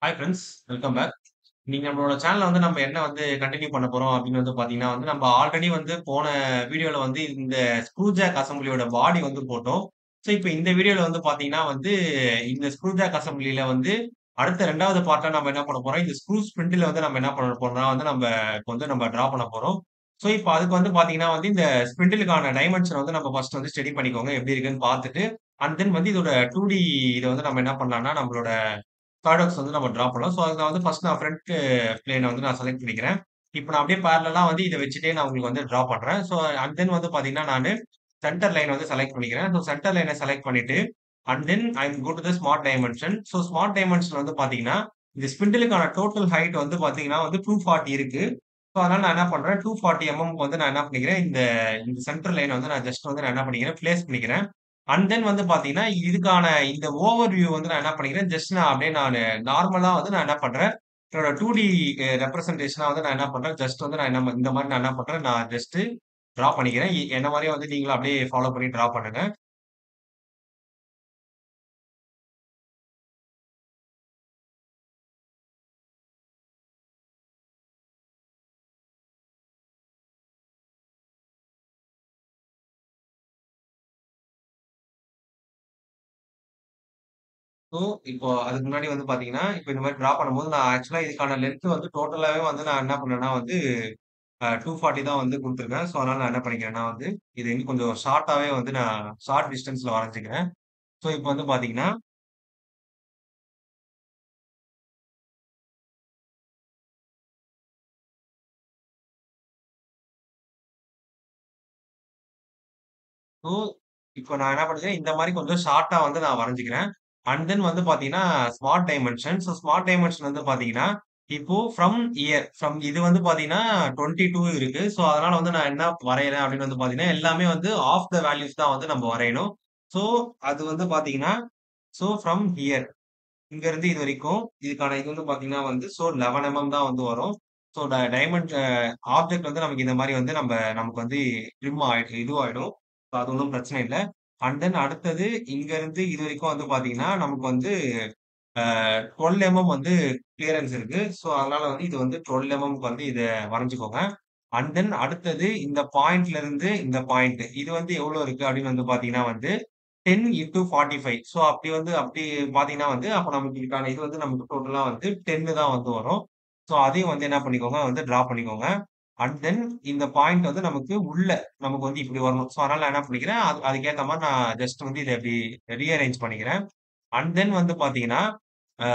Hi friends, welcome back. இன்னைக்கு நம்மளோட சேனல்ல வந்து நம்ம என்ன வந்து கன்டின்யூ பண்ண போறோம் அப்படின்னு வந்து பார்த்தீங்கன்னா வந்து, நம்ம ஆல்ரெடி வந்து போன வீடியோல வந்து இந்த ஸ்க்ரூ ஜாக் அசெம்பிளியோட பாடி வந்து போட்டோம். ஸோ, இப்ப இந்த வீடியோல வந்து பார்த்தீங்கன்னா வந்து, இந்த ஸ்க்ரூ ஜாக் அசெம்பிளில வந்து அடுத்த 2வது பார்ட்டா நம்ம என்ன பண்ண போறோம், இந்த ஸ்க்ரூ ஸ்பிண்டில வந்து நம்ம என்ன பண்ண போறோம்னா வந்து இப்ப வந்து நம்ம டிரா பண்ண போறோம். ஸோ, இப்ப அதுக்கு வந்து பார்த்தீங்கன்னா வந்து இந்த ஸ்பிண்டிலுக்கான டைமென்ஷன் வந்து நம்ம ஃபர்ஸ்ட் வந்து ஸ்டடி பண்ணிக்கோங்க. எப்படி இருக்குன்னு பார்த்துட்டு, அண்ட் தென் வந்து இதோட 2டி இத வந்து நம்ம என்ன பண்ணலாம்னா, நம்மளோட ப்ராடக்ட்ஸ் வந்து நம்ம டிரா பண்ணலாம். ஸோ, அதுக்கு நான் வந்து ஃபர்ஸ்ட் நான் ஃப்ரண்ட் பிளேன வந்து நான் செலக்ட் பண்ணிக்கிறேன். இப்ப நான் அப்படியே பேரலலா வந்து இத வச்சுட்டே நான் உங்களுக்கு வந்து டிரா பண்றேன். ஸோ, அண்ட் தென் வந்து பார்த்தீங்கன்னா, நானு சென்டர் லைன் வந்து செலக்ட் பண்ணிக்கிறேன். ஸோ, சென்டர் லைன செலக்ட் பண்ணிட்டு, and then I am go to the smart dimension. So, smart dimension வந்து பார்த்தீங்கன்னா, இந்த ஸ்பிண்டிலுக்கான டோட்டல் ஹைட் வந்து பார்த்தீங்கன்னா வந்து 240 இருக்கு. ஸோ, அதனால நான் என்ன பண்றேன், 240 எம்எம்க்கு வந்து நான் என்ன பண்ணிக்கிறேன், இந்த இந்த சென்டர் லைன வந்து நான் ஜஸ்ட் வந்து நான் என்ன பண்ணிக்கிறேன், பிளேஸ் பண்ணிக்கிறேன். அண்ட் தென் வந்து பார்த்தீங்கன்னா, இதுக்கான இந்த ஓவர் வியூ வந்து நான் என்ன பண்ணிக்கிறேன், ஜஸ்ட் நான் அப்படியே நார்மலா வந்து நான் என்ன பண்றேன், என்னோட 2டி ரெப்ரசன்டேஷனா வந்து நான் என்ன பண்றேன், ஜஸ்ட் வந்து நான் இந்த மாரி நான் என்ன பண்றேன், நான் ஜஸ்ட் டிரா பண்ணிக்கிறேன். என்ன மாரியே வந்து நீங்களும் அப்படியே ஃபாலோ பண்ணி டிரா பண்ணுங்க. ஸோ, இப்போ அதுக்கு முன்னாடி வந்து பார்த்தீங்கன்னா, இப்ப இந்த மாரி டிரா பண்ணும்போது நான் ஆக்சுவலா இதுக்கான லென்த் வந்து டோட்டலாவே வந்து நான் என்ன பண்ணேன்னா வந்து 240 தான் வந்து குடுத்துருக்கேன். ஸோ, அதனால நான் என்ன பண்ணிக்கிறேன்னா வந்து, இத இன்னும் கொஞ்சம் ஷார்ட்டாவே வந்து நான் ஷார்ட் டிஸ்டன்ஸ்ல வரைஞ்சுக்கிறேன். ஸோ, இப்ப வந்து பார்த்தீங்கன்னா ஸோ, இப்போ நான் என்ன பண்ணிக்கிறேன், இந்த மாரி கொஞ்சம் ஷார்ட்டா வந்து நான் வரைஞ்சுக்கிறேன். அண்ட் தென் வந்து பார்த்தீங்கன்னா, smart dimension. So, smart dimension வந்து பார்த்தீங்கன்னா, இப்போ ஃப்ரம் இது வந்து பார்த்தீங்கன்னா 22 இருக்கு. ஸோ, அதனால வந்து நான் என்ன வரையறேன் அப்படின்னு வந்து பார்த்தீங்கன்னா, எல்லாமே வந்து ஆஃப் த வேல்யூஸ் தான் வந்து நம்ம வரையணும். ஸோ, அது வந்து பார்த்தீங்கன்னா, ஃப்ரம் ஹியர் இங்கருந்து இது வரைக்கும், இதுக்கான இது வந்து பார்த்தீங்கன்னா வந்து, 11 தான் வந்து வரும். ஸோ, டைமண்ட் ஆப்ஜெக்ட் வந்து நமக்கு இந்த மாரி வந்து நமக்கு வந்து ட்ரிம் இதுவாயிடும். ஸோ, அது ஒண்ணும் பிரச்சனை இல்ல. அண்ட் தென் அடுத்தது இங்கருந்து இது வரைக்கும் வந்து பார்த்தீங்கன்னா, நமக்கு வந்து 12 வந்து கிளியரன்ஸ் இருக்கு. ஸோ, அதனால வந்து இது வந்து 12 க்கு வந்து இத வரைஞ்சுக்கோங்க. அண்ட் தென் அடுத்தது இந்த பாயிண்ட்ல இருந்து இந்த பாயிண்ட். இது வந்து எவ்வளோ இருக்கு அப்படின்னு வந்து பார்த்தீங்கன்னா வந்து 10 இன்டூ 45. ஸோ, அப்படி பார்த்தீங்கன்னா வந்து, அப்ப நமக்கு இதுக்கான இது வந்து நமக்கு டோட்டலா வந்து 10 தான் வந்து வரும். ஸோ, அதையும் வந்து என்ன பண்ணிக்கோங்க, வந்து டிரா பண்ணிக்கோங்க. அண்ட் தென் இந்த பாயிண்ட் வந்து நமக்கு வந்து இப்படி வரணும். ஸோ, அதனால நான் என்ன பண்ணிக்கிறேன், அதுக்கேத்த மாரி நான் ஜஸ்ட் வந்து இத இப்படி ரீஅரேஞ்ச் பண்ணிக்கிறேன். அண்ட் தென் வந்து பார்த்தீங்கன்னா, அ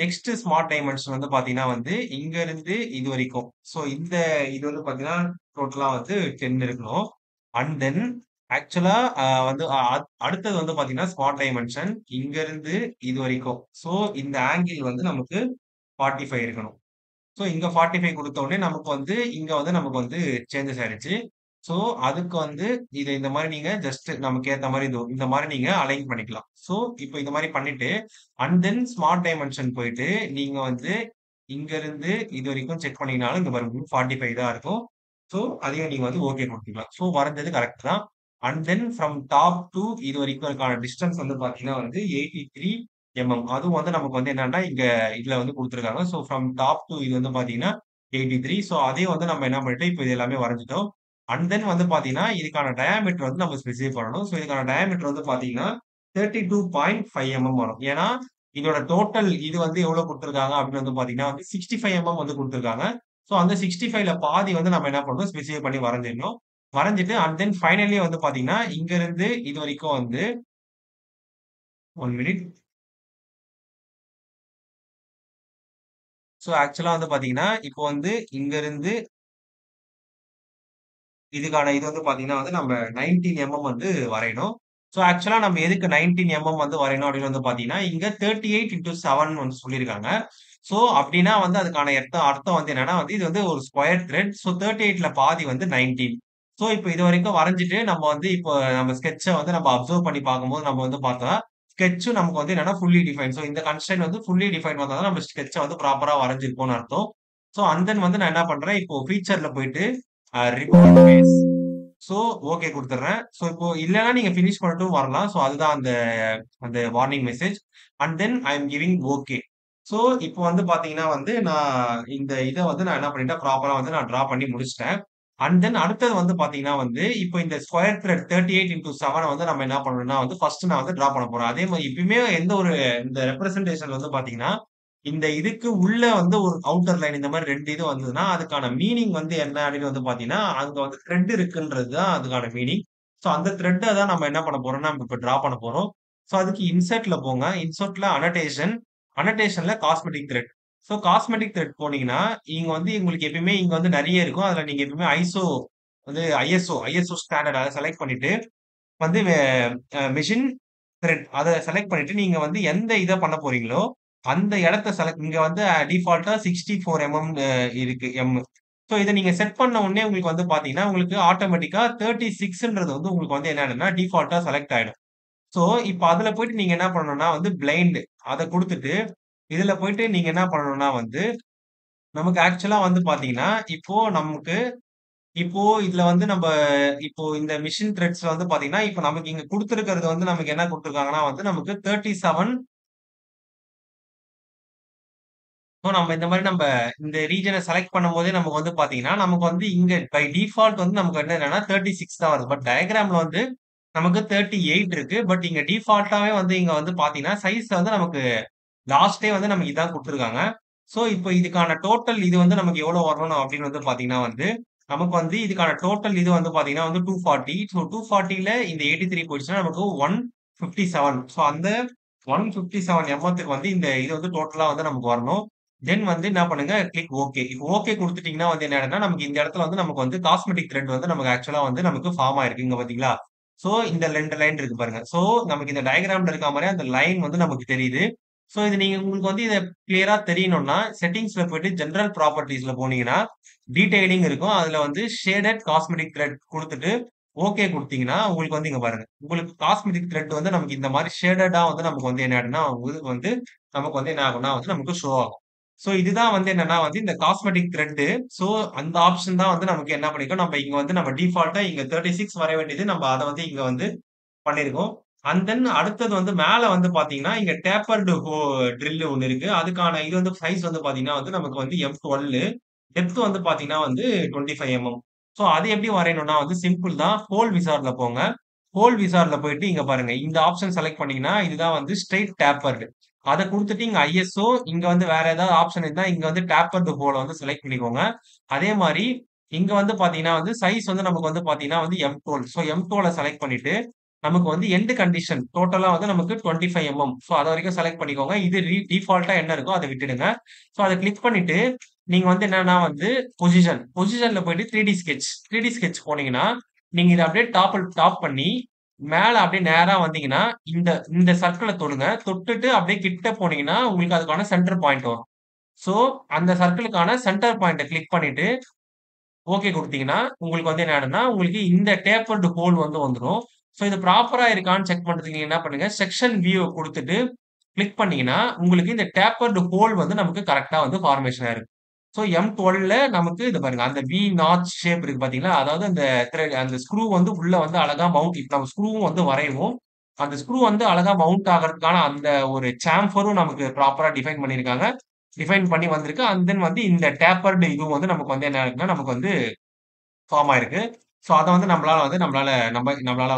நெக்ஸ்ட் ஸ்மார்ட் டைமென்ஷன் வந்து பார்த்தீங்கன்னா வந்து, இங்க இருந்து இது வரைக்கும். ஸோ, இது வந்து பார்த்தீங்கன்னா, டோட்டலா வந்து 10 இருக்கணும். அண்ட் தென் ஆக்சுவலா வந்து அடுத்தது வந்து பார்த்தீங்கன்னா, ஸ்மார்ட் டைமென்ஷன் இங்க இருந்து இது வரைக்கும். ஸோ, இந்த ஆங்கிள் வந்து நமக்கு 45 இருக்கணும். ஸோ, இங்க 45 குடுத்த உடனே நமக்கு வந்து இங்க வந்து நமக்கு வந்து சேஞ்சஸ் ஆயிடுச்சு. ஸோ, அதுக்கு வந்து இத இந்த மாரி நீங்க ஜஸ்ட் நமக்கு ஏத்த மாரி இந்த மாரி நீங்க அலைன் பண்ணிக்கலாம். ஸோ, இப்ப இந்த மாரி பண்ணிட்டு, அண்ட் தென் ஸ்மார்ட் டைமென்ஷன் போயிட்டு, நீங்க வந்து இங்க இருந்து இதுவரைக்கும் செக் பண்ணீங்கனாலும் இங்க பாருங்க 45 தான் இருக்கும். ஸோ, அதையும் நீங்க வந்து ஓகே குடுத்துக்கலாம். ஸோ, வரைஞ்சது கரெக்ட் தான். And then from top to இது வரைக்கும் இருக்கான டிஸ்டன்ஸ் வந்து பார்த்தீங்கன்னா வந்து 83 அதுவும் வந்து நமக்கு வந்து என்னன்னா, இதுல வந்து குடுத்துருக்காங்க. ஸோ, ஃப்ரம் டாப் டூ இது வந்து பார்த்தீங்கன்னா 83. ஸோ, அதையும் வந்து நம்ம என்ன பண்ணிட்டோம், இப்ப இது எல்லாமே வரைஞ்சுட்டோம். அண்ட் தென் வந்து பார்த்தீங்கன்னா, இதுக்கான டயாமீட்டர் வந்து நம்ம ஸ்பெசிஃபை பண்ணணும். ஸோ, இதுக்கான டயாமீட்டர் வந்து பார்த்தீங்கன்னா 32.5 வரும். ஏன்னா, இதோட டோட்டல் இது வந்து எவ்வளோ குடுத்துருக்காங்க அப்படின்னு வந்து பார்த்தீங்கன்னா வந்து 65 வந்து குடுத்துருக்காங்க. ஸோ, அந்த 65ல பாதி வந்து நம்ம என்ன பண்ணணும், ஸ்பெசிஃபை பண்ணி வரைஞ்சிடணும். வரைஞ்சிட்டு அண்ட் தென் ஃபைனலி வந்து பார்த்தீங்கன்னா, இங்க இருந்து இது வரைக்கும் வந்து 1 மினிட். ஸோ, ஆக்சுவலா வந்து பார்த்தீங்கன்னா, இப்போ வந்து இங்க இருந்து இதுக்கான இது வந்து பார்த்தீங்கன்னா வந்து நம்ம 19 வந்து வரையணும். ஸோ, ஆக்சுவலா நம்ம எதுக்கு 19 வந்து வரையணும் அப்படின்னு வந்து பார்த்தீங்கன்னா, இங்க 38 into 7 வந்து சொல்லியிருக்காங்க. ஸோ, அப்படின்னா வந்து அதுக்கான அர்த்தம் அர்த்தம் வந்து என்னன்னா வந்து இது வந்து ஒரு ஸ்கொயர் த்ரெட். ஸோ, 38ல பாதி வந்து 19. ஸோ, இப்ப இதுவரைக்கும் வரைஞ்சுட்டு நம்ம வந்து இப்போ நம்ம ஸ்கெட்ச வந்து நம்ம அப்சர்வ் பண்ணி பார்க்கும்போது நம்ம வந்து பார்த்தா, ஸ்கெட்சும் நமக்கு வந்து என்னன்னா ஃபுல்லி டிஃபைன்ட். ஸோ, இந்த கன்ஸ்ட்ரெயின்ட் வந்து ஃபுல்லி டிஃபைன்ட் வந்தா தான் நம்ம ஸ்கெட்ச வந்து ப்ராப்பரா வரைஞ்சிருக்கோம்னு அர்த்தம். ஸோ, அண்ட் தென் வந்து நான் என்ன பண்றேன், இப்போ ஃபீச்சர்ல போயிட்டு ரிப்போர்ட் பேஸ். ஸோ, ஓகே குடுத்துடுறேன். ஸோ, இப்போ இல்லன்னா நீங்க பினிஷ் பண்ணிட்டும் வரலாம். ஸோ, அதுதான் அந்த அந்த warning message. And then I am giving okay. So, இப்போ வந்து பார்த்தீங்கன்னா வந்து, நான் இந்த இத வந்து நான் என்ன பண்ணிட்டேன், ப்ராப்பரா வந்து நான் டிரா பண்ணி முடிச்சுட்டேன். அண்ட் தென் அடுத்தது வந்து பார்த்தீங்கன்னா வந்து, இப்போ இந்த ஸ்கொயர் த்ரெட் 38x7 வந்து நம்ம என்ன பண்ணணும்னா வந்து, ஃபர்ஸ்ட் நான் வந்து டிரா பண்ண போறேன். அதே மாரி எப்பயுமே எந்த ஒரு இந்த ரெப்ரசன்டேஷன் வந்து பார்த்தீங்கன்னா, இந்த இதுக்கு உள்ள வந்து ஒரு அவுட்டர் லைன் இந்த மாரி 2 இது வந்ததுன்னா, அதுக்கான மீனிங் வந்து என்ன அப்படின்னு வந்து பார்த்தீங்கன்னா, அங்க வந்து த்ரெட் இருக்குன்றது தான் அதுக்கான மீனிங். ஸோ, அந்த த்ரெட்ட தான் நம்ம என்ன பண்ண போறோம்னா, நம்ம இப்ப டிரா பண்ண போறோம். ஸோ, அதுக்கு இன்சர்ட்ல போங்க. இன்சர்ட்ல அனோடேஷன் அனோடேஷன்ல cosmetic thread. So cosmetic thread போனீங்கன்னா, இங்க வந்து உங்களுக்கு எப்பயுமே இங்க வந்து நெறைய இருக்கும். அதுல நீங்க எப்பயுமே ஐஎஸ்ஓ ஸ்டாண்டர்ட் அத செலக்ட் பண்ணிட்டு வந்து மெஷின் த்ரெட் அத செலக்ட் பண்ணிட்டு நீங்க வந்து எந்த இத பண்ண போறீங்களோ, அந்த இடத்த செலக்ட் இங்க வந்து டிஃபால்ட்டா 64 இருக்கு ஸோ இத நீங்க செட் பண்ண உடனே உங்களுக்கு வந்து பார்த்தீங்கன்னா, உங்களுக்கு ஆட்டோமேட்டிக்கா 36ன்றது வந்து உங்களுக்கு வந்து என்ன ஆயிடும்னா, டிஃபால்ட்டா செலக்ட் ஆயிடும். ஸோ, இப்ப அதுல போயிட்டு நீங்க என்ன பண்ணணும்னா வந்து பிளைண்ட் அத குடுத்துட்டு, இதுல போயிட்டு நீங்க என்ன பண்ணணும்னா வந்து, நமக்கு ஆக்சுவலா வந்து பாத்தீங்கன்னா, இப்போ இதுல வந்து இப்போ இந்த மெஷின் த்ரெட்ஸ்ல வந்து பாத்தீங்கன்னா, இப்ப நமக்கு இங்க குடுத்திருக்கிறது வந்து நமக்கு என்ன குடுத்திருக்காங்கன்னா வந்து நமக்கு 37 ஸோ நம்ம இந்த மாரி இந்த ரீஜியன செலக்ட் பண்ணும்போதே நமக்கு வந்து பாத்தீங்கன்னா, நமக்கு வந்து இங்க பை டிஃபால்ட் வந்து நமக்கு வந்து என்னன்னா 36 தான் வருது. பட் டயகிராம்ல வந்து நமக்கு 38 இருக்கு. பட் இங்க டிஃபால்ட்டாவே வந்து இங்க வந்து பாத்தீங்கன்னா, சைஸ் வந்து நமக்கு லாஸ்ட்டே வந்து நமக்கு இதான் குடுத்துருக்காங்க. ஸோ, இப்போ இதுக்கான டோட்டல் இது வந்து நமக்கு எவ்வளோ வரணும் அப்படின்னு வந்து பார்த்தீங்கன்னா வந்து, நமக்கு வந்து இதுக்கான டோட்டல் இது வந்து பார்த்தீங்கன்னா வந்து 240. ஸோ 240ல இந்த 83 போயிடுச்சுன்னா நமக்கு 157. ஸோ அந்த 157 எம்எத்துக்கு வந்து இந்த இது வந்து டோட்டலா வந்து நமக்கு வரணும். தென் வந்து என்ன பண்ணுங்க, கிளிக் ஓகே. இப்போ ஓகே குடுத்துட்டீங்கன்னா வந்து என்ன ஆயிடும்னா, நமக்கு இந்த இடத்துல வந்து நமக்கு வந்து காஸ்மெட்டிக் த்ரெட் வந்து நமக்கு ஆக்சுவலா வந்து நமக்கு ஃபார்ம் ஆயிருக்கு. இங்க பார்த்தீங்களா? ஸோ இந்த 2 லைன் இருக்கு பாருங்க. ஸோ நமக்கு இந்த டயகிராம்ல இருக்க மாரியே அந்த லைன் வந்து நமக்கு தெரியுது. ஸோ இது நீங்க உங்களுக்கு வந்து இத கிளியரா தெரியணும்னா, செட்டிங்ஸ்ல போயிட்டு ஜெனரல் ப்ராப்பர்ட்டீஸ்ல போனீங்கன்னா, டீட்டெயிலிங் இருக்கும். அதுல வந்து ஷேடட் காஸ்மெட்டிக் த்ரெட் குடுத்துட்டு, ஓகே குடுத்தீங்கன்னா, உங்களுக்கு வந்து இங்க பாருங்க. உங்களுக்கு காஸ்மெட்டிக் த்ரெட் வந்து நமக்கு இந்த மாரி ஷேடடா வந்து நமக்கு வந்து என்ன ஆயிடும்னா, இது வந்து நமக்கு வந்து என்ன ஆகும்னா வந்து நமக்கு ஷோ ஆகும். ஸோ இதுதான் வந்து என்னன்னா வந்து இந்த காஸ்மெட்டிக் த்ரெட். ஸோ அந்த ஆப்ஷன் தான் வந்து நமக்கு என்ன பண்ணிருக்கோம், நம்ம இங்க வந்து நம்ம டிஃபால்ட்டா இங்க 36 வர வேண்டியது நம்ம அத வந்து இங்க வந்து பண்ணியிருக்கோம். அண்ட் தென் அடுத்தது வந்து மேல வந்து பார்த்தீங்கன்னா, இங்க டேப்பர்டு ட்ரில் ஒண்ணு இருக்கு. அதுக்கான இது வந்து சைஸ் வந்து பார்த்தீங்கன்னா வந்து நமக்கு வந்து M12 டெப்த் வந்து பார்த்தீங்கன்னா வந்து 25 ஸோ அது எப்படி வரையணும்னா வந்து சிம்பிள் தான். ஹோல் விசார்ட்ல போங்க. ஹோல் விசார்ட்ல போயிட்டு இங்க பாருங்க. இந்த ஆப்ஷன் செலக்ட் பண்ணீங்கன்னா, இதுதான் வந்து ஸ்ட்ரெய்ட் டேப்பர்டு. அத குடுத்துட்டு இங்க ஐஎஸ்ஓ இங்க வந்து வேற ஏதாவது ஆப்ஷன் இருந்தா, இங்க வந்து டேப்பர்டு ஹோல வந்து செலக்ட் பண்ணிக்கோங்க. அதே மாரி இங்க வந்து பார்த்தீங்கன்னா வந்து சைஸ் வந்து நமக்கு வந்து பார்த்தீங்கன்னா வந்து M12 ஸோ M12 செலக்ட் பண்ணிட்டு நமக்கு வந்து எண்ட் கண்டிஷன் டோட்டலா வந்து நமக்கு 25 ஸோ அது வரைக்கும் செலக்ட் பண்ணிக்கோங்க. இது டிஃபால்ட்டா என்ன இருக்கோ அத விட்டுடுங்க. ஸோ அத கிளிக் பண்ணிட்டு, நீங்க வந்து என்னன்னா வந்து பொசிஷன்ல போயிட்டு 3டி ஸ்கெட்ச் 3டி ஸ்கெட்ச் போனீங்கன்னா, நீங்க இத அப்படியே டாப் பண்ணி, மேல அப்படியே நேரா வந்தீங்கன்னா, இந்த இந்த சர்க்கிள தொடுங்க. தொட்டுட்டு அப்படியே கிட்ட போனீங்கன்னா, உங்களுக்கு அதுக்கான சென்டர் பாயிண்ட் வரும். ஸோ அந்த சர்க்கிளுக்கான சென்டர் பாயிண்ட்ட கிளிக் பண்ணிட்டு ஓகே குடுத்தீங்கன்னா, உங்களுக்கு வந்து என்ன ஆயிடும்னா, உங்களுக்கு இந்த டேப்பர்டு ஹோல் வந்து வந்துரும். ஸோ இது ப்ராப்பரா இருக்கான்னு செக் பண்றதுக்கு நீங்க என்ன பண்ணுங்க, செக்ஷன் வியூவ குடுத்துட்டு கிளிக் பண்ணீங்கன்னா, உங்களுக்கு இந்த டேப்பர்டு ஹோல் வந்து நமக்கு கரெக்ட்டா வந்து ஃபார்மேஷன் ஆயிருக்கு. ஸோ M12ல நமக்கு இது பாருங்க, அந்த வி நாட்ச் ஷேப் இருக்கு பார்த்தீங்களா? அதாவது அந்த அந்த ஸ்க்ரூ வந்து உள்ள வந்து அழகா மவுண்ட் இப்ப நம்ம ஸ்க்ரூவும் வந்து வரைவோம். அந்த ஸ்க்ரூ வந்து அழகா மவுண்ட் ஆகுறதுக்கான அந்த ஒரு சேம்பரும் நமக்கு ப்ராப்பரா டிஃபைன் பண்ணியிருக்காங்க. டிஃபைன் பண்ணி வந்திருக்கு. அண்ட் தென் வந்து இந்த டேப்பர்டு இதுவும் வந்து நமக்கு வந்து என்ன ஆயிருக்குன்னா, நமக்கு வந்து ஃபார்ம் ஆயிருக்கு. ஸோ அத வந்து நம்மளால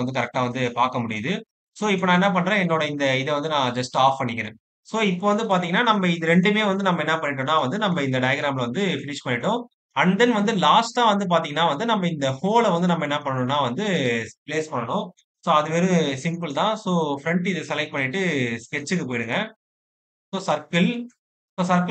வந்து கரெக்ட்டா வந்து பார்க்க முடியுது. ஸோ இப்ப நான் என்ன பண்றேன், என்னோட இந்த இத வந்து நான் ஜஸ்ட் ஆஃப் பண்ணிக்கிறேன். ஸோ இப்ப வந்து பார்த்தீங்கன்னா, நம்ம இது 2மே வந்து நம்ம என்ன பண்ணிட்டோம்னா வந்து, நம்ம இந்த டயகிராம்ல வந்து பினிஷ் பண்ணிட்டோம். அண்ட் தென் வந்து லாஸ்ட்டா வந்து பார்த்தீங்கன்னா வந்து, நம்ம இந்த ஹோல வந்து நம்ம என்ன பண்ணணும்னா வந்து பிளேஸ் பண்ணணும். ஸோ அது வெறும் சிம்பிள் தான். ஸோ ஃப்ரண்ட் இத செலக்ட் பண்ணிட்டு ஸ்கெட்ச்க்கு போயிடுங்க. ஸோ சர்க்கிள்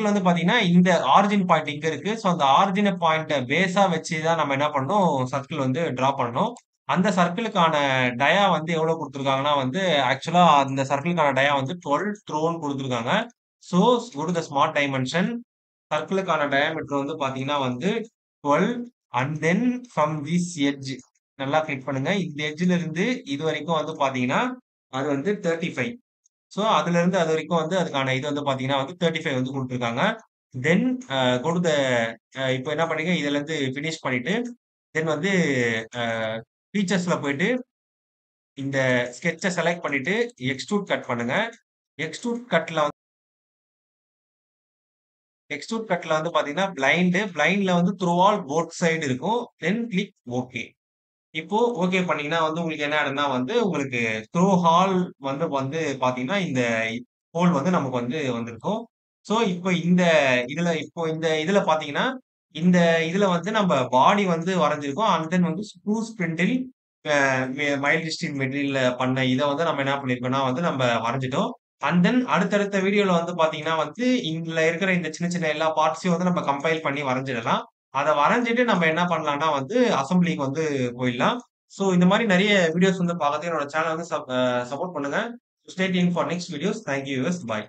வந்து பார்த்தீங்கன்னா, இந்த ஆரிஜின் பாயிண்ட் இங்க இருக்கு. ஸோ அந்த ஆரிஜின் பாயிண்ட்ட பேஸா வச்சு தான் நம்ம என்ன பண்ணணும், சர்க்கிள் வந்து டிரா பண்ணணும். அந்த சர்க்கிளுக்கான டயா வந்து எவ்வளோ குடுத்துருக்காங்கன்னா வந்து, ஆக்சுவலா அந்த சர்க்கிளுக்கான டயா வந்து 12 த்ரோன்னு குடுத்துருக்காங்க. So go to the smart dimension சர்க்கிளுக்கான டயாமீட்டர் வந்து பார்த்தீங்கன்னா வந்து 12 and then from this edge நல்லா கிளிக் பண்ணுங்க. இந்த எட்ஜ்ல இருந்து இதுவரைக்கும் வந்து பார்த்தீங்கன்னா, அது வந்து 35 ஸோ அதுலருந்து அது வரைக்கும் வந்து அதுக்கான இது வந்து பார்த்தீங்கன்னா வந்து 35 வந்து குடுத்துருக்காங்க. தென் கோ டூ த இப்போ என்ன பண்ணீங்க, இதுலருந்து ஃபினிஷ் பண்ணிட்டு, தென் வந்து அ ஃபீச்சர்ஸ்ல போயிட்டு, இந்த ஸ்கெட்ச செலக்ட் பண்ணிட்டு, எக்ஸ்ட்ரூட் கட் பண்ணுங்க. எக்ஸ்ட்ரூட் கட்ல எக்ஸ்ட்ரூட் கட்ல வந்து பாத்தீங்கன்னா பிளைண்ட்ல வந்து த்ரூ ஆல் போத் சைடு இருக்கும். தென் கிளிக் ஓகே. இப்போ ஓகே பண்ணீங்கன்னா வந்து உங்களுக்கு என்ன ஆயிடும்னா வந்து உங்களுக்கு த்ரூ ஹால் வந்து வந்து பாத்தீங்கன்னா, இந்த ஹோல் வந்து நமக்கு வந்து வந்திருக்கும். ஸோ இப்போ இந்த இதுல பாத்தீங்கன்னா, இந்த இதுல வந்து நம்ம பாடி வந்து வரைஞ்சிருக்கோம். அண்ட் தென் வந்து ஸ்க்ரூ ஸ்பிரிண்டில் அ மைல்டு ஸ்டீல் மெட்டீரியல்ல பண்ண இத வந்து நம்ம என்ன பண்ணியிருக்கோம்னா வந்து நம்ம வரைஞ்சுட்டோம். அண்ட் தென் அடுத்தடுத்த வீடியோல வந்து பாத்தீங்கன்னா வந்து, இதுல இருக்கிற இந்த சின்ன சின்ன எல்லா பார்ட்ஸையும் வந்து நம்ம கம்பைல் பண்ணி வரைஞ்சிடலாம். அத வரைஞ்சிட்டு நம்ம என்ன பண்ணலாம்னா வந்து அசெம்பிளிக்கு வந்து போயிடலாம். ஸோ இந்த மாரி நெறைய வீடியோஸ் வந்து பாக்கறதுக்கு என்னோட சேனல் வந்து சப்போர்ட் பண்ணுங்க. Stay tune for next videos. Thank you viewers. Bye.